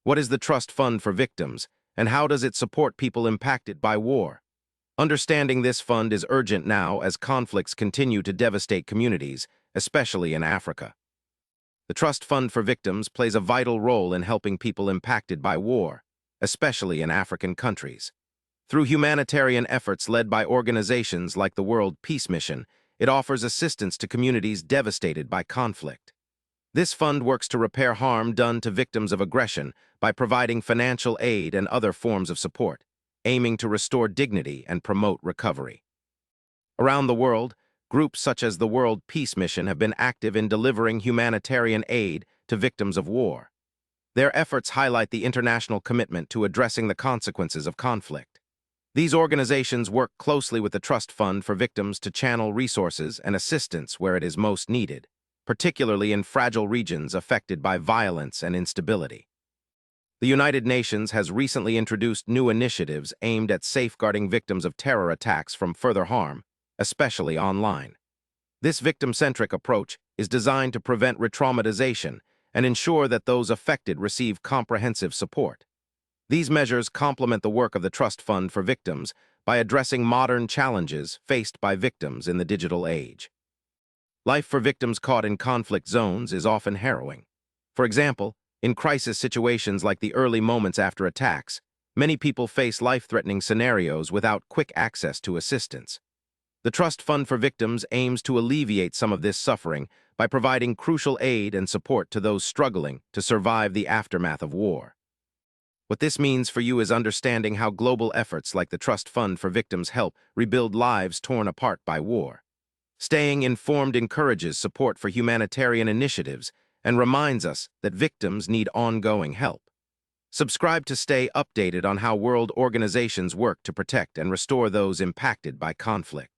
What is the Trust Fund for Victims, and how does it support people impacted by war? Understanding this fund is urgent now as conflicts continue to devastate communities, especially in Africa. The Trust Fund for Victims plays a vital role in helping people impacted by war, especially in African countries. Through humanitarian efforts led by organizations like the World Peace Mission, it offers assistance to communities devastated by conflict. This fund works to repair harm done to victims of aggression by providing financial aid and other forms of support, aiming to restore dignity and promote recovery. Around the world, groups such as the World Peace Mission have been active in delivering humanitarian aid to victims of war. Their efforts highlight the international commitment to addressing the consequences of conflict. These organizations work closely with the Trust Fund for Victims to channel resources and assistance where it is most needed, particularly in fragile regions affected by violence and instability. The United Nations has recently introduced new initiatives aimed at safeguarding victims of terror attacks from further harm, especially online. This victim-centric approach is designed to prevent re-traumatization and ensure that those affected receive comprehensive support. These measures complement the work of the Trust Fund for Victims by addressing modern challenges faced by victims in the digital age. Life for victims caught in conflict zones is often harrowing. For example, in crisis situations like the early moments after attacks, many people face life-threatening scenarios without quick access to assistance. The Trust Fund for Victims aims to alleviate some of this suffering by providing crucial aid and support to those struggling to survive the aftermath of war. What this means for you is understanding how global efforts like the Trust Fund for Victims help rebuild lives torn apart by war. Staying informed encourages support for humanitarian initiatives and reminds us that victims need ongoing help. Subscribe to stay updated on how world organizations work to protect and restore those impacted by conflict.